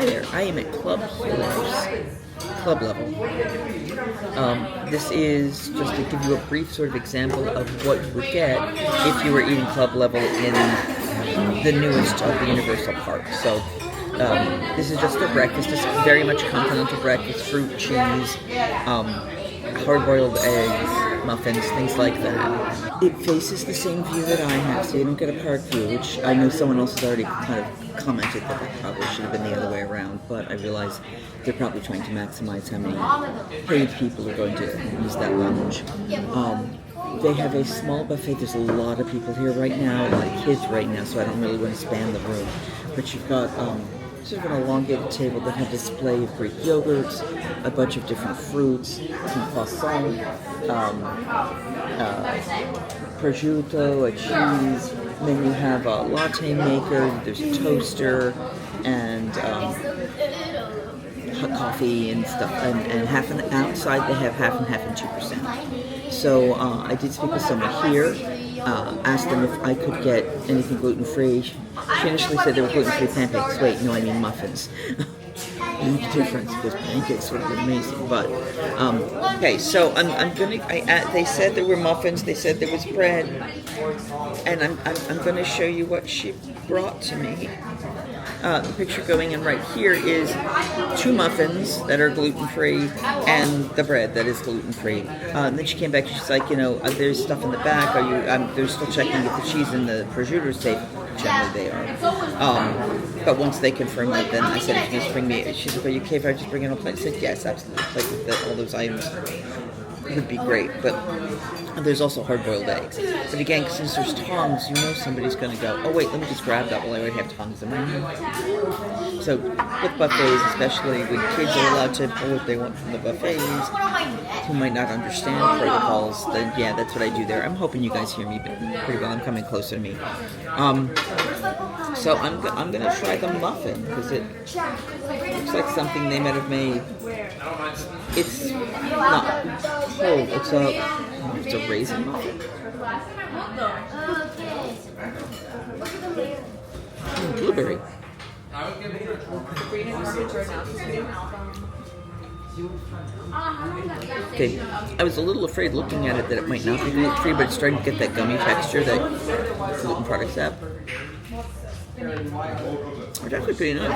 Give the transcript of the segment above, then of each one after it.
Hi there, I am at Club Helios, club level. This is just to give you a brief sort of example of what you would get if you were eating club level in the newest of the Universal Park. So this is just their breakfast. It's very much a continental breakfast, fruit, cheese, hard-boiled eggs, muffins, things like that. It faces the same view that I have, so you don't get a park view, which I know someone else has already kind of commented that it probably should have been the other way around, but I realize they're probably trying to maximize how many paid people are going to use that lounge. They have a small buffet. There's a lot of people here right now, a lot of kids right now, so I don't really want to span the room. But you've got sort of an elongated table that has a display of Greek yogurts, a bunch of different fruits, some croissant, prosciutto, a cheese. And then you have a latte maker, there's a toaster, and hot coffee and stuff. And half an outside they have half and 2%. So I did speak with someone here, asked them if I could get anything gluten-free. She initially said they were gluten-free pancakes. Wait, no, I mean muffins. No difference, because pancakes would be amazing. But okay, so I'm gonna. They said there were muffins. They said there was bread, and I'm gonna show you what she brought to me. The picture going in right here is 2 muffins that are gluten-free and the bread that is gluten-free. Then she came back and she's like, there's stuff in the back. Are you? They're still checking if the cheese and the prosciutto are safe. Generally they are. But once they confirm it, then I said, if you just bring me, she's like, are you okay if I just bring in a plate? I said, yes, absolutely. Plate with all those items would be great. But there's also hard-boiled eggs. But again, since there's tongs, somebody's going to go, oh wait, let me just grab that while I already have tongs in my hand. So with buffets, especially when kids are allowed to pull what they want from the buffets, who might not understand protocols, then yeah, that's what I do there. I'm hoping you guys hear me pretty well. I'm coming closer to me. So I'm going to try the muffin, because it looks like something they might have made. It's not cold. It's a raisin muffin. Blueberry. Okay, I was a little afraid looking at it that it might not be gluten-free, but it's starting to get that gummy texture that gluten products have. It's actually pretty nice.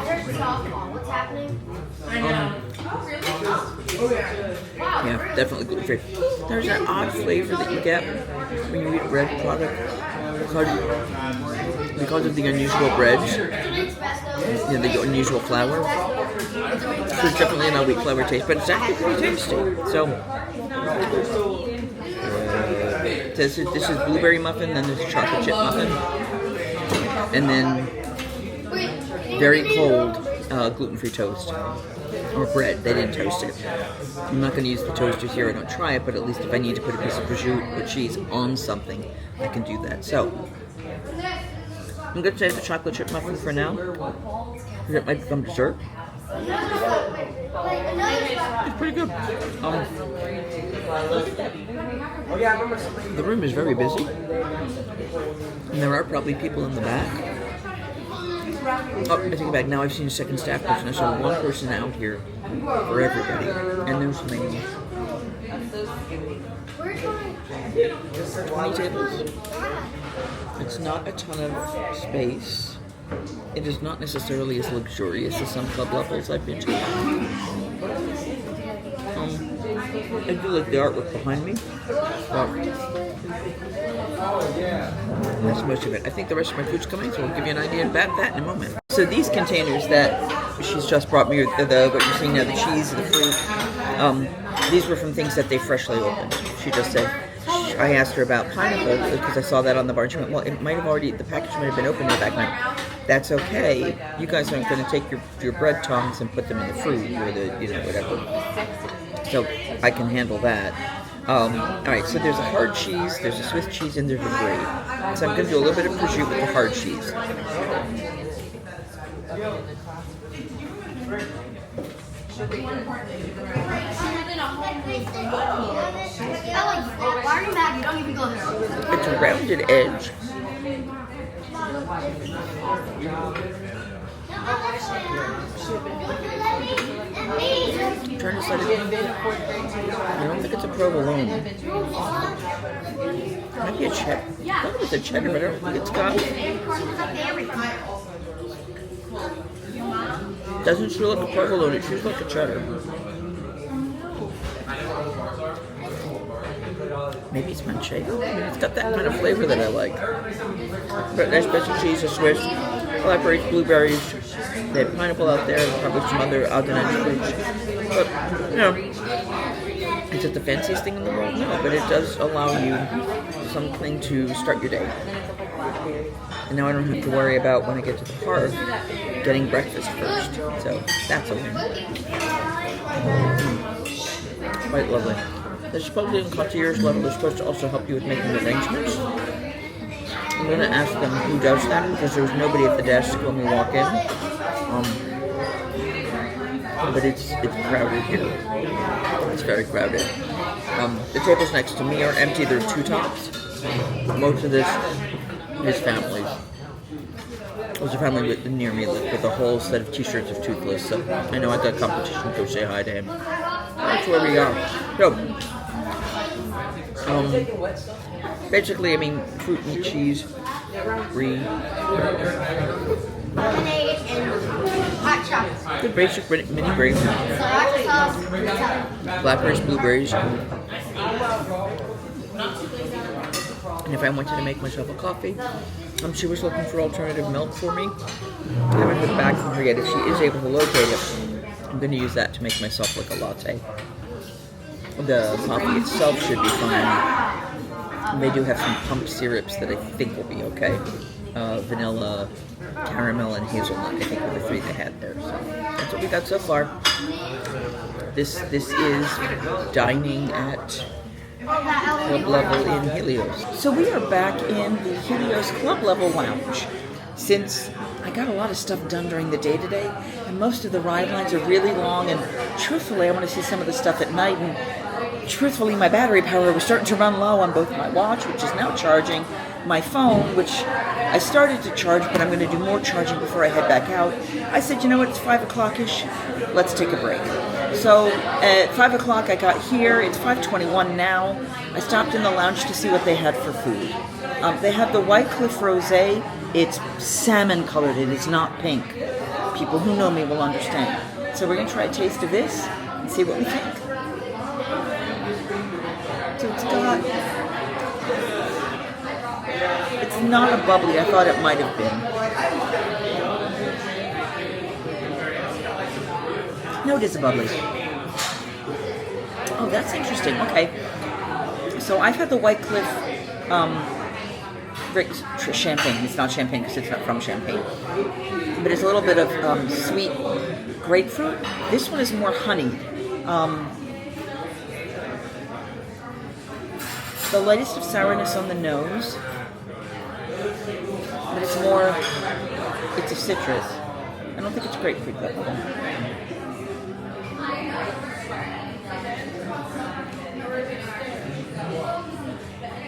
Yeah, definitely gluten-free. There's an odd flavor that you get when you eat a bread product because of the unusual breads, the unusual flour. There's definitely an wheat flour taste, but it's actually pretty tasty. So this is blueberry muffin, then there's chocolate chip muffin, and then very cold gluten-free toast or bread. They didn't toast it. I'm not going to use the toaster here. I don't try it, but at least if I need to put a piece of prosciutto or cheese on something, I can do that. So I'm going to save the chocolate chip muffin for now, because it might become dessert. It's pretty good. The room is very busy, and there are probably people in the back. Oh, I take it back. Now I've seen a second staff person. I saw one person out here for everybody, and there's maybe 20 tables. It's not a ton of space. It is not necessarily as luxurious as some club levels I've been to. I do like the artwork behind me. That's most of it. I think the rest of my food's coming, so I'll give you an idea about that in a moment. So these containers that she's just brought me, what you're seeing now, the cheese and the fruit, these were from things that they freshly opened. She just said, I asked her about pineapple because I saw that on the bar. She went, well, it might have already, the package might have been opened in the back. That's okay. You guys aren't going to take your bread tongs and put them in the fruit or the, whatever. So I can handle that. All right, so there's a hard cheese, there's a Swiss cheese, and there's a brie. So I'm going to do a little bit of prosciutto with the hard cheese. It's a rounded edge. decided, I don't think it's a provolone. Maybe a cheddar. I thought it was a cheddar, but I don't think it's got. Doesn't feel like a provolone, it feels like a cheddar. Maybe it's manchego. I mean, it's got that kind of flavor that I like. But nice special cheese, a Swiss, blackberries, blueberries. They have pineapple out there, probably some other Aldenite fruits. But, you know, is it the fanciest thing in the world? No, but it does allow you something to start your day. And now I don't have to worry about when I get to the park getting breakfast first. So that's a win. Quite lovely. They're supposedly in concierge level. They're supposed to also help you with making arrangements. I'm going to ask them who does that because there's nobody at the desk when we walk in. But it's crowded here. It's very crowded. The tables next to me are empty. There's two tops. Most of this is families. There's a family near me with a whole set of t-shirts of Toothless, so I know I got competition to go say hi to him. That's where we are. So, basically, I mean, fruit and cheese, brie. The basic mini brie. Blackberries, blueberries. And if I wanted to make myself a coffee, she was looking for alternative milk for me. I haven't heard back from her yet. If she is able to locate it, I'm going to use that to make myself like a latte. The coffee itself should be fine. And they do have some pumped syrups that I think will be okay. Vanilla, caramel, and hazelnut, I think were the three they had there. So that's what we got so far. This is dining at Club Level in Helios. So we are back in the Helios Club Level Lounge. Since I got a lot of stuff done during the day today, and most of the ride lines are really long, and truthfully I want to see some of the stuff at night, and truthfully my battery power was starting to run low on both my watch, which is now charging, my phone, which I started to charge, but I'm going to do more charging before I head back out. I said, you know what, it's 5 o'clock-ish, let's take a break. So at 5 o'clock I got here, it's 5:21 now. I stopped in the lounge to see what they had for food. They have the White Cliff Rosé. It's salmon colored, it is not pink. People who know me will understand. So we're going to try a taste of this and see what we think. So it's not a bubbly, I thought it might have been. No, it is a bubbly. Oh, that's interesting. Okay. So I've had the White Cliff champagne. It's not champagne because it's not from Champagne. But it's a little bit of sweet grapefruit. This one is more honeyed. The lightest of sourness on the nose. But it's a citrus. I don't think it's grapefruit though.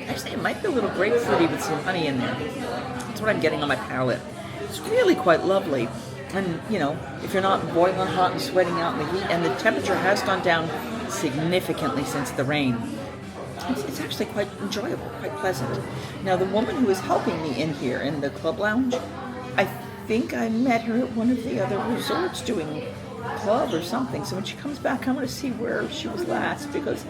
Actually, it might be a little grapefruity with some honey in there. That's what I'm getting on my palate. It's really quite lovely. And, you know, if you're not boiling hot and sweating out in the heat, and the temperature has gone down significantly since the rain, it's actually quite enjoyable, quite pleasant. Now, the woman who is helping me in here in the club lounge, I think I met her at one of the other resorts doing club or something. So when she comes back, I want to see where she was last, because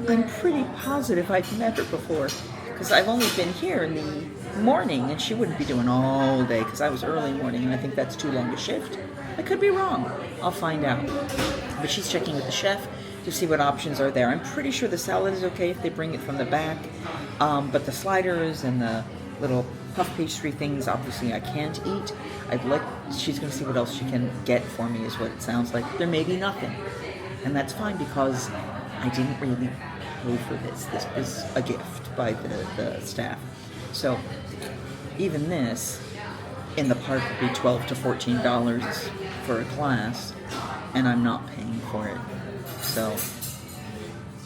I'm pretty positive I've met her before, because I've only been here in the morning, and she wouldn't be doing all day because I was early morning, and I think that's too long a shift. I could be wrong. I'll find out. But she's checking with the chef to see what options are there. I'm pretty sure the salad is okay if they bring it from the back, but the sliders and the little puff pastry things, obviously I can't eat. She's going to see what else she can get for me, is what it sounds like. There may be nothing, and that's fine, because I didn't really pay for this. This was a gift by the staff. So even this in the park would be $12 to $14 for a class, and I'm not paying for it. So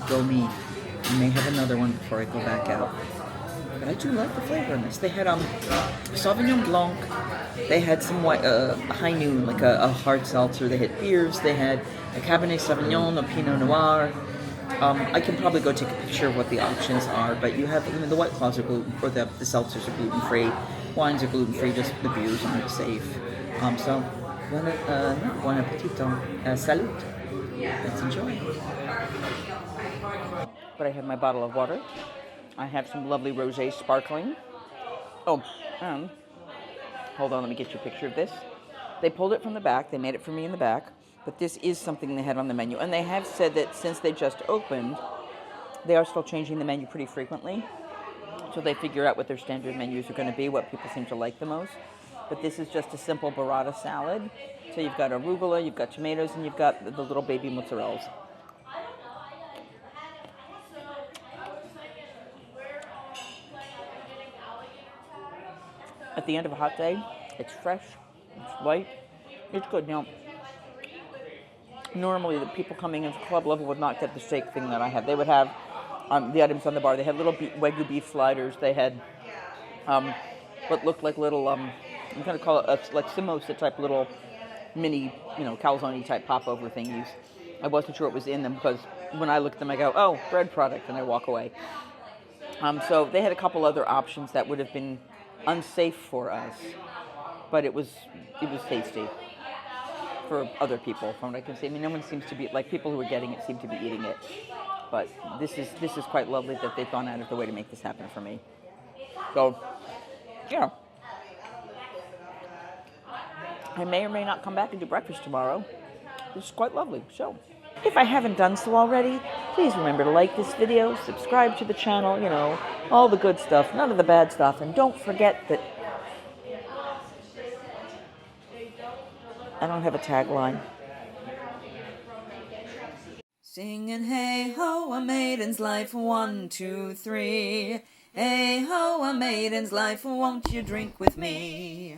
go me. I may have another one before I go back out. But I do like the flavor in this. They had Sauvignon Blanc. They had some white, High Noon, like a hard seltzer. They had beers. They had a Cabernet Sauvignon, a Pinot Noir. I can probably go take a picture of what the options are, but you have, the White Claws are gluten, or the seltzers are gluten-free. Wines are gluten-free, just the beers aren't safe. So, buon appetito. Salud. Let's enjoy. But I have my bottle of water. I have some lovely rosé sparkling. Oh, and hold on, let me get you a picture of this. They pulled it from the back. They made it for me in the back. But this is something they had on the menu. And they have said that since they just opened, they are still changing the menu pretty frequently. So they figure out what their standard menus are going to be, what people seem to like the most. But this is just a simple burrata salad. So you've got arugula, you've got tomatoes, and you've got the little baby mozzarellas. At the end of a hot day, it's fresh, it's light, it's good. Now, normally the people coming into club level would not get the steak thing that I had. They would have the items on the bar. They had little Wagyu beef sliders. They had what looked like little, I'm going to call it like samosa type little mini, calzone type popover thingies. I wasn't sure what was in them because when I look at them, I go, oh, bread product, and I walk away. So they had a couple other options that would have been unsafe for us, but it was tasty for other people, from what I can see. I mean, no one seems to be, like, people who are getting it seem to be eating it. But this is quite lovely that they've gone out of their way to make this happen for me. So, yeah. I may or may not come back and do breakfast tomorrow. This is quite lovely. So, if I haven't done so already, please remember to like this video, subscribe to the channel, all the good stuff, none of the bad stuff, and don't forget that I don't have a tagline. Singing hey ho, a maiden's life, 1, 2, 3. Hey ho, a maiden's life, won't you drink with me?